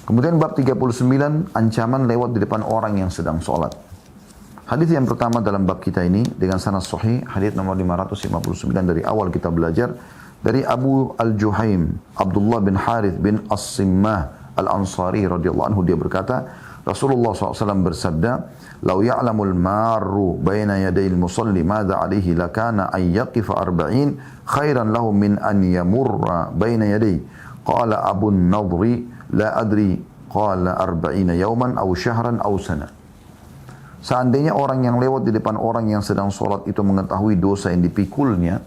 Kemudian bab 39, ancaman lewat di depan orang yang sedang sholat. Hadis yang pertama dalam bab kita ini dengan sanad sahih, hadis nomor 559 dari awal kita belajar dari Abu Al-Juhaim, Abdullah bin Harith bin As-Simmah Al-Ansari radhiyallahu anhu, dia berkata, Rasulullah SAW bersabda, "Lau ya'lamul marru baina yadayil musalli madza alaihi lakana an yaqifa 40 khairan lahu min an yamurra baina yadayhi." Qala Abu Nadri, "La adri." Qala 40 yawman aw syahran aw sana. Seandainya orang yang lewat di depan orang yang sedang sholat itu mengetahui dosa yang dipikulnya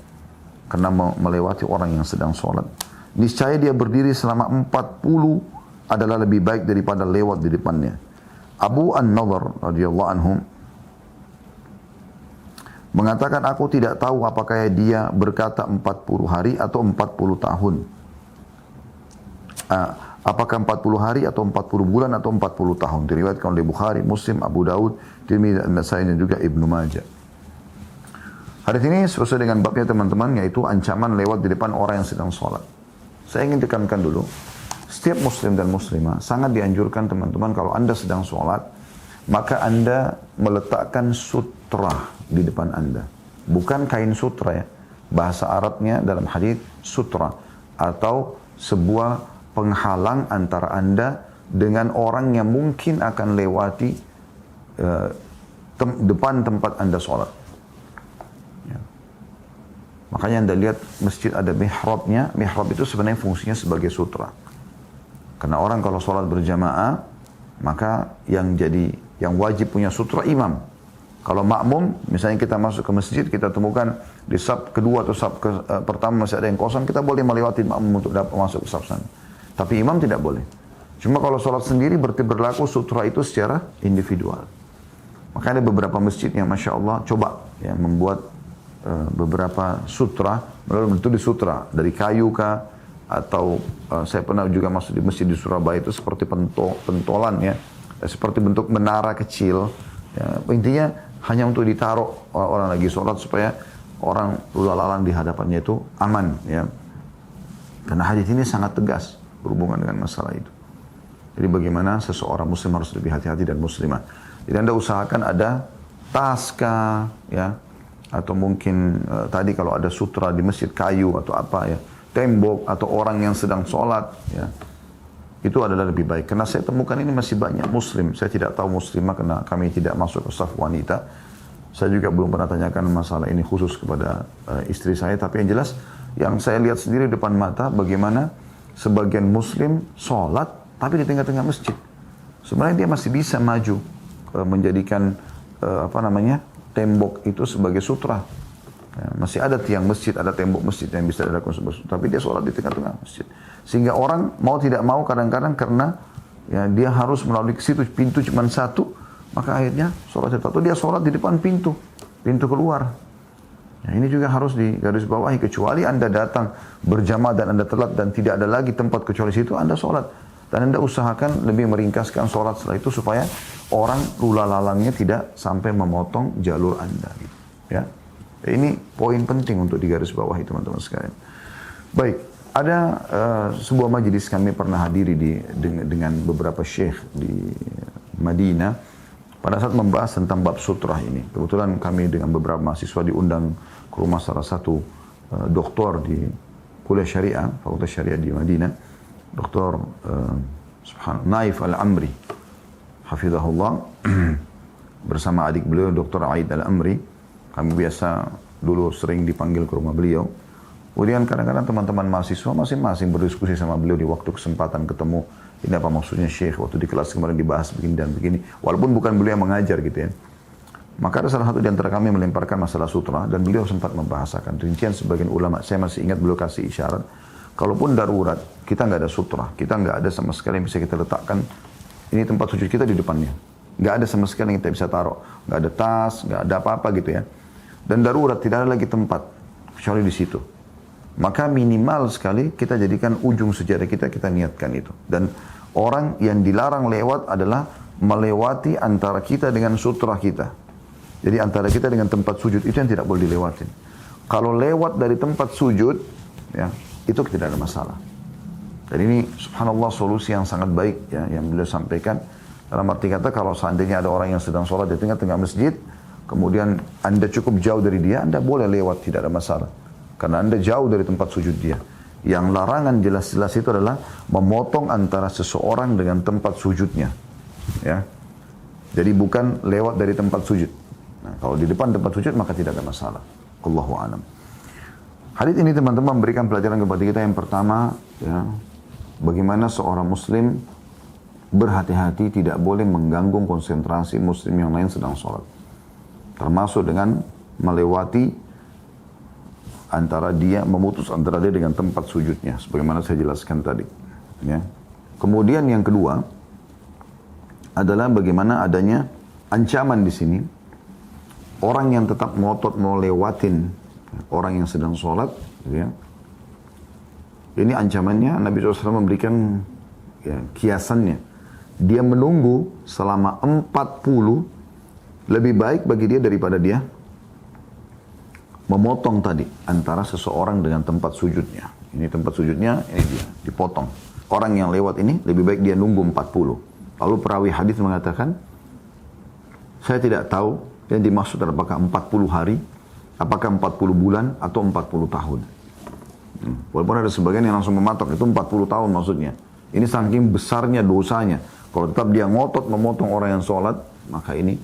karena melewati orang yang sedang sholat, niscaya dia berdiri selama 40 adalah lebih baik daripada lewat di depannya. Abu An-Nadhr radhiyallahu anhu mengatakan, aku tidak tahu apakah dia berkata 40 hari atau 40 tahun. Apakah 40 hari atau 40 bulan atau 40 tahun. Diriwayatkan oleh Bukhari, Muslim, Abu Daud, Tirmidzi, An-Nasai dan juga Ibnu Majah. Hadis ini sesuai dengan babnya teman-teman, yaitu ancaman lewat di depan orang yang sedang sholat. Saya ingin tekankan dulu, setiap muslim dan muslimah sangat dianjurkan teman-teman kalau anda sedang sholat, maka anda meletakkan sutra di depan anda. Bukan kain sutra ya. Bahasa Arabnya dalam hadis sutra, atau sebuah penghalang antara anda dengan orang yang mungkin akan lewati depan tempat anda sholat. Ya. Makanya anda lihat masjid ada mihrabnya. Mihrab itu sebenarnya fungsinya sebagai sutra. Karena orang kalau sholat berjamaah, maka yang wajib punya sutra imam. Kalau makmum, misalnya kita masuk ke masjid, kita temukan di saf kedua atau saf pertama masih ada yang kosong, kita boleh melewati makmum untuk dapat masuk ke saf sana. Tapi imam tidak boleh. Cuma kalau sholat sendiri berlaku sutra itu secara individual. Maka ada beberapa masjid yang Masya Allah coba ya, membuat beberapa sutra, melalui bentuk di sutra, dari kayu kah, atau saya pernah juga masuk di masjid di Surabaya itu seperti pentolan ya, seperti bentuk menara kecil. Ya, intinya hanya untuk ditaruh orang lagi sholat supaya orang lalu-lalang di hadapannya itu aman ya. Karena hadis ini sangat tegas berhubungan dengan masalah itu. Jadi bagaimana seseorang muslim harus lebih hati-hati dan muslimah. Jadi anda usahakan ada taska ya, atau mungkin tadi kalau ada sutra di masjid kayu atau apa ya, tembok atau orang yang sedang sholat ya, itu adalah lebih baik. Karena saya temukan ini masih banyak muslim, saya tidak tahu muslimah karena kami tidak masuk ke saf wanita. Saya juga belum pernah tanyakan masalah ini khusus kepada istri saya, tapi yang jelas yang saya lihat sendiri depan mata bagaimana sebagian muslim sholat tapi di tengah-tengah masjid. Sebenarnya dia masih bisa maju menjadikan tembok itu sebagai sutra. Ya, masih ada tiang masjid, ada tembok masjid yang bisa dilakukan sebagai sutra. Tapi dia sholat di tengah-tengah masjid. Sehingga orang mau tidak mau kadang-kadang karena ya, dia harus melalui ke situ, pintu cuma satu, maka akhirnya sholat atau dia sholat di depan pintu keluar. Ya, ini juga harus digarisbawahi, kecuali anda datang berjamaah dan anda telat dan tidak ada lagi tempat kecuali situ, anda sholat. Dan anda usahakan lebih meringkaskan sholat setelah itu supaya orang lalu-lalangnya tidak sampai memotong jalur anda. Gitu. Ya. Ini poin penting untuk digarisbawahi teman-teman sekalian. Baik, ada sebuah majelis kami pernah hadiri dengan beberapa syekh di Madinah. Pada saat membahas tentang bab sutra ini, kebetulan kami dengan beberapa mahasiswa diundang ke rumah salah satu doktor di kuliah syariah, fakultas syariah di Madinah, Dr. Naif Al-Amri, hafizahullah, bersama adik beliau Dr. Aid Al-Amri. Kami biasa dulu sering dipanggil ke rumah beliau. Kemudian kadang-kadang teman-teman mahasiswa masing-masing berdiskusi sama beliau di waktu kesempatan ketemu. Ini apa maksudnya Syekh, waktu di kelas kemarin dibahas begini dan begini. Walaupun bukan beliau yang mengajar gitu ya. Maka ada salah satu di antara kami melemparkan masalah sutra dan beliau sempat membahasakan. Rincian sebagian ulama, saya masih ingat beliau kasih isyarat. Kalaupun darurat, kita nggak ada sutra, kita nggak ada sama sekali yang bisa kita letakkan. Ini tempat sujud kita di depannya. Nggak ada sama sekali yang kita bisa taruh. Nggak ada tas, nggak ada apa-apa gitu ya. Dan darurat, tidak ada lagi tempat, kecuali di situ. Maka minimal sekali kita jadikan ujung sejadah kita niatkan itu. Dan orang yang dilarang lewat adalah melewati antara kita dengan sutra kita. Jadi antara kita dengan tempat sujud itu yang tidak boleh dilewatin. Kalau lewat dari tempat sujud, ya, itu tidak ada masalah. Dan ini subhanallah solusi yang sangat baik ya, yang beliau sampaikan. Dalam arti kata kalau seandainya ada orang yang sedang sholat di tengah-tengah masjid, kemudian Anda cukup jauh dari dia, Anda boleh lewat, tidak ada masalah. Karena Anda jauh dari tempat sujud dia. Yang larangan jelas-jelas itu adalah memotong antara seseorang dengan tempat sujudnya. Ya. Jadi bukan lewat dari tempat sujud. Nah, kalau di depan tempat sujud maka tidak ada masalah. Allahu a'lam. Hadits ini teman-teman memberikan pelajaran kepada kita yang pertama, ya, bagaimana seorang muslim berhati-hati tidak boleh mengganggu konsentrasi muslim yang lain sedang sholat. Termasuk dengan melewati memutus antara dia dengan tempat sujudnya. Sebagaimana saya jelaskan tadi. Ya. Kemudian yang kedua adalah bagaimana adanya ancaman di sini. Orang yang tetap ngotot mau lewatin orang yang sedang sholat. Ya. Ini ancamannya Nabi SAW memberikan ya, kiasannya. Dia menunggu selama 40 lebih baik bagi dia daripada dia memotong tadi antara seseorang dengan tempat sujudnya. Ini tempat sujudnya, ini dia, dipotong. Orang yang lewat ini lebih baik dia nunggu 40. Lalu perawi hadis mengatakan, saya tidak tahu yang dimaksud apakah 40 hari, apakah 40 bulan atau 40 tahun. Walaupun ada sebagian yang langsung mematok, itu 40 tahun maksudnya. Ini saking besarnya dosanya. Kalau tetap dia ngotot memotong orang yang sholat, maka ini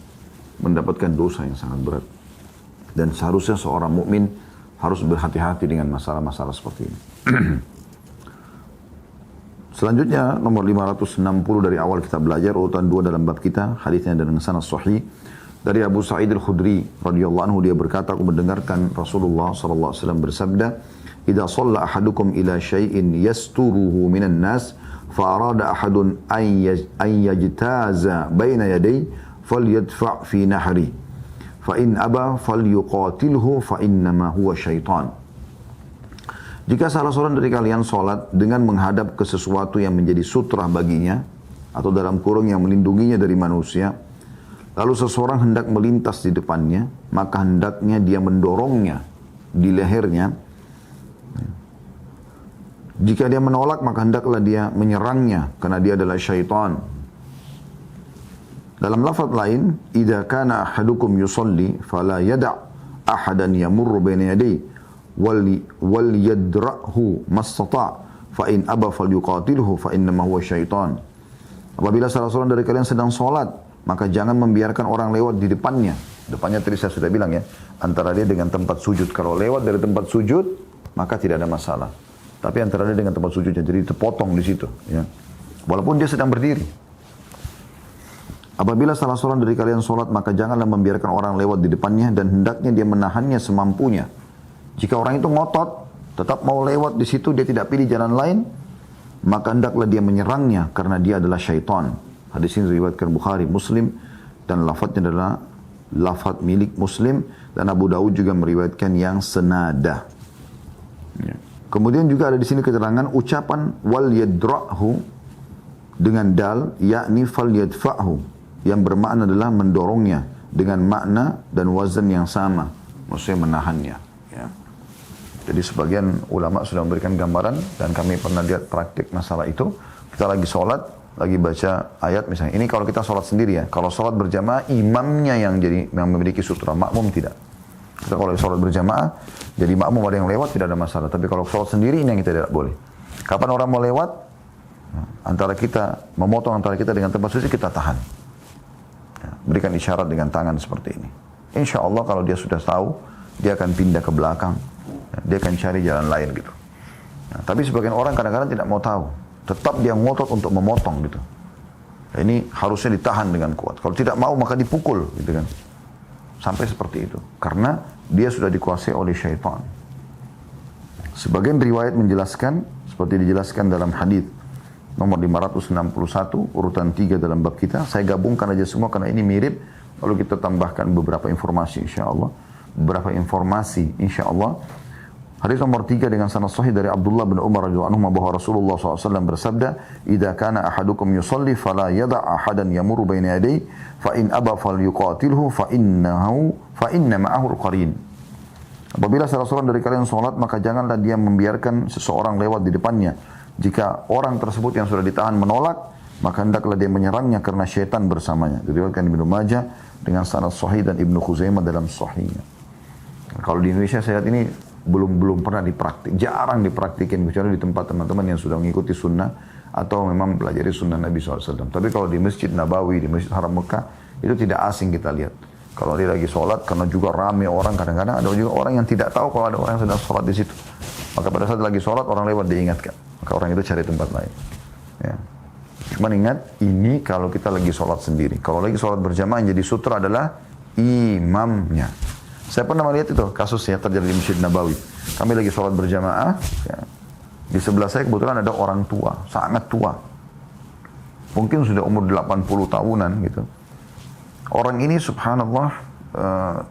mendapatkan dosa yang sangat berat. Dan seharusnya seorang mukmin harus berhati-hati dengan masalah-masalah seperti ini. Selanjutnya nomor 560 dari awal kita belajar, urutan 2 dalam bab kita, hadisnya dengan sanad sahih dari Abu Sa'id Al-Khudri radhiyallahu anhu, dia berkata, aku mendengarkan Rasulullah sallallahu alaihi wasallam bersabda, "Idza shalla ahadukum ila syai'in yasturuhu minan nas fa arada ahadun an yajtaza baina yaday falyadfa' fi nahri fa in aba falyuqatilhu fa innama huwa syaitan." Jika salah seorang dari kalian sholat dengan menghadap ke sesuatu yang menjadi sutra baginya, atau dalam kurung yang melindunginya dari manusia, lalu seseorang hendak melintas di depannya, maka hendaknya dia mendorongnya di lehernya. Jika dia menolak, maka hendaklah dia menyerangnya, karena dia adalah syaitan. Dalam lafaz lain, idza kana ahadukum yusalli fala yada' ahadan yamurru baina yadayhi wal yadra'hu mastata' fa in aba falyuqatilhu fa innama huwa syaitan. Apabila salah seorang dari kalian sedang sholat, maka jangan membiarkan orang lewat di depannya. Depannya tadi saya sudah bilang ya, antara dia dengan tempat sujud. Kalau lewat dari tempat sujud, maka tidak ada masalah. Tapi antara dia dengan tempat sujudnya, jadi terpotong di situ. Ya. Walaupun dia sedang berdiri. Apabila salah seorang dari kalian sholat, maka janganlah membiarkan orang lewat di depannya, dan hendaknya dia menahannya semampunya. Jika orang itu ngotot, tetap mau lewat di situ, dia tidak pilih jalan lain, maka hendaklah dia menyerangnya, karena dia adalah syaitan. Hadis ini diriwayatkan Bukhari, Muslim, dan lafadznya adalah lafadz milik Muslim, dan Abu Dawud juga meriwayatkan yang senada. Ya. Kemudian juga ada di sini keterangan ucapan wal yadra'hu dengan dal, yakni fal yadfa'hu, yang bermakna adalah mendorongnya dengan makna dan wazan yang sama, maksudnya menahannya. Ya. Jadi sebagian ulama sudah memberikan gambaran, dan kami pernah lihat praktik masalah itu. Kita lagi sholat, lagi baca ayat misalnya. Ini kalau kita sholat sendiri ya. Kalau sholat berjamaah, imamnya yang memiliki sutra, makmum tidak. Kita kalau sholat berjamaah, jadi makmum ada yang lewat, tidak ada masalah. Tapi kalau sholat sendiri, ini yang kita tidak boleh. Kapan orang mau lewat, antara kita, memotong antara kita dengan tempat suci, kita tahan. Ya, berikan isyarat dengan tangan seperti ini. Insya Allah kalau dia sudah tahu, dia akan pindah ke belakang. Dia akan cari jalan lain gitu. Nah, tapi sebagian orang kadang-kadang tidak mau tahu. Tetap dia ngotot untuk memotong gitu. Nah, ini harusnya ditahan dengan kuat. Kalau tidak mau maka dipukul gitu kan. Sampai seperti itu. Karena dia sudah dikuasai oleh syaitan. Sebagian riwayat menjelaskan, seperti dijelaskan dalam hadis nomor 561, urutan 3 dalam bab kita. Saya gabungkan aja semua karena ini mirip. Lalu kita tambahkan beberapa informasi insyaAllah. Beberapa informasi insyaAllah. Hadis nomor 3 dengan sanad sahih dari Abdullah bin Umar radhiyallahu anhu bahwa Rasulullah SAW bersabda, "Idza kana ahadukum yusalli fala yada' ahadan yamurru baina yadayhi fa in aba falyuqatilhu fa inna ma'ahu al-qarin." Apabila salah seorang dari kalian salat, maka janganlah dia membiarkan seseorang lewat di depannya. Jika orang tersebut yang sudah ditahan menolak, maka hendaklah dia menyerangnya karena syaitan bersamanya. Diriwayatkan Ibnu Majah dengan sanad sahih dan Ibnu Khuzaimah dalam sahihnya. Kalau di Indonesia saya lihat ini belum pernah dipraktik, jarang dipraktikin kecuali di tempat teman-teman yang sudah mengikuti sunnah atau memang pelajari sunnah Nabi SAW. Tapi kalau di Masjid Nabawi, di Masjid Haram Mekah, itu tidak asing kita lihat. Kalau dia lagi sholat, karena juga rame orang, kadang-kadang ada juga orang yang tidak tahu kalau ada orang yang sedang sholat di situ. Maka pada saat lagi sholat, orang lewat diingatkan. Maka orang itu cari tempat lain. Ya. Cuman ingat, ini kalau kita lagi sholat sendiri. Kalau lagi sholat berjamaah, yang jadi sutra adalah imamnya. Saya pernah melihat itu kasusnya terjadi di Masjid Nabawi. Kami lagi sholat berjamaah, ya. Di sebelah saya kebetulan ada orang tua, sangat tua. Mungkin sudah umur 80 tahunan gitu. Orang ini subhanallah,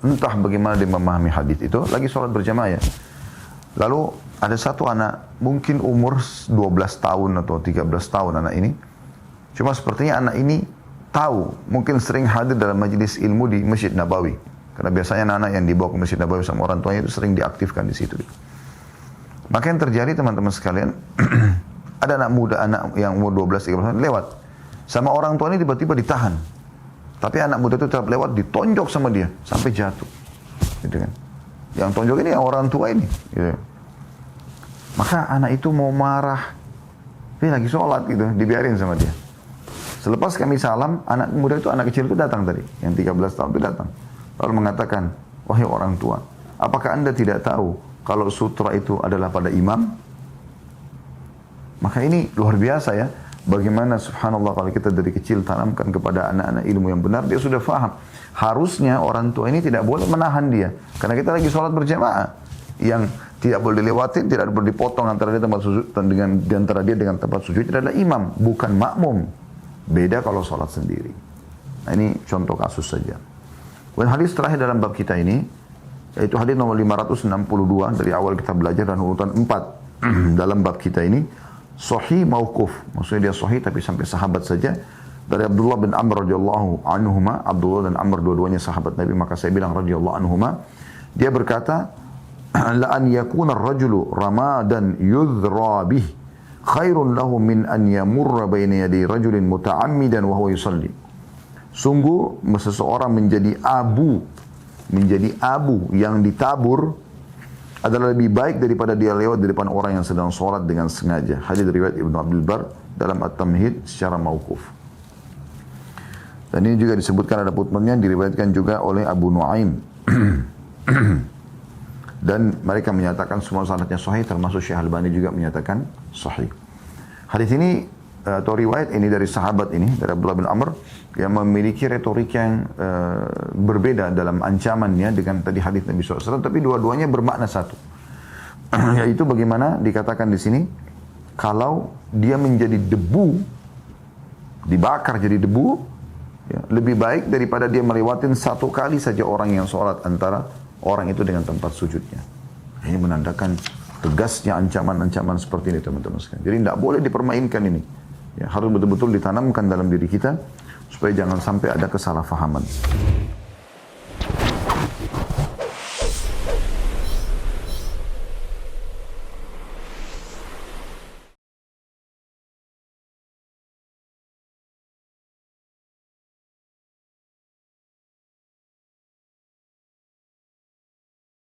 entah bagaimana dia memahami hadis itu, lagi sholat berjamaah ya. Lalu ada satu anak, mungkin umur 12 tahun atau 13 tahun anak ini. Cuma sepertinya anak ini tahu, mungkin sering hadir dalam majelis ilmu di Masjid Nabawi. Karena biasanya anak-anak yang dibawa ke Masjid Nabawi sama orang tuanya itu sering diaktifkan di situ. Maka yang terjadi teman-teman sekalian, ada anak muda, anak yang umur 12-13 tahun lewat. Sama orang tua ini tiba-tiba ditahan. Tapi anak muda itu tetap lewat, ditonjok sama dia, sampai jatuh. Gitu kan. Yang tonjok ini yang orang tua ini. Gitu. Maka anak itu mau marah. Dia lagi sholat gitu, dibiarin sama dia. Selepas kami salam, anak muda itu, anak kecil itu datang tadi. Yang 13 tahun itu datang. Lalu mengatakan, wahai orang tua, apakah anda tidak tahu kalau sutra itu adalah pada imam? Maka ini luar biasa ya. Bagaimana subhanallah kalau kita dari kecil tanamkan kepada anak-anak ilmu yang benar, dia sudah faham. Harusnya orang tua ini tidak boleh menahan dia. Karena kita lagi sholat berjamaah. Yang tidak boleh dilewatin, tidak boleh dipotong antara dia tempat sujud dengan tempat sujud adalah imam, bukan makmum. Beda kalau sholat sendiri. Nah ini contoh kasus saja. Dan hadis terakhir dalam bab kita ini, yaitu hadis nomor 562 dari awal kita belajar dan urutan 4 dalam bab kita ini. Sahih mauquf, maksudnya dia sahih tapi sampai sahabat saja. Dari Abdullah bin Amr radhiyallahu anhuma, Abdullah dan Amr dua-duanya sahabat Nabi, maka saya bilang radhiyallahu anhuma. Dia berkata, la an yakuna ar-rajulu ramadan yudhra bih khairun lahu min an yamurra baina yaday rajulin muta'ammidan wa huwa yusalli. Sungguh seseorang menjadi abu yang ditabur adalah lebih baik daripada dia lewat di depan orang yang sedang sholat dengan sengaja. Hadis riwayat Ibnu Abdul Bar dalam At-Tamhid secara mauquf. Dan ini juga disebutkan ada putnotnya, diriwayatkan juga oleh Abu Nuaim. Dan mereka menyatakan semua sanadnya sahih, termasuk Syekh Albani juga menyatakan sahih. Hadis ini atau riwayat ini dari sahabat ini, dari Abdullah bin Amr, yang memiliki retorika yang berbeda dalam ancamannya dengan tadi hadis Nabi SAW, tapi dua-duanya bermakna satu. Yaitu bagaimana dikatakan di sini, kalau dia menjadi debu, dibakar jadi debu, ya, lebih baik daripada dia melewatin satu kali saja orang yang sholat antara orang itu dengan tempat sujudnya. Ini menandakan tegasnya ancaman-ancaman seperti ini teman-teman sekalian. Jadi tidak boleh dipermainkan ini. Ya, harus betul-betul ditanamkan dalam diri kita supaya jangan sampai ada kesalahpahaman.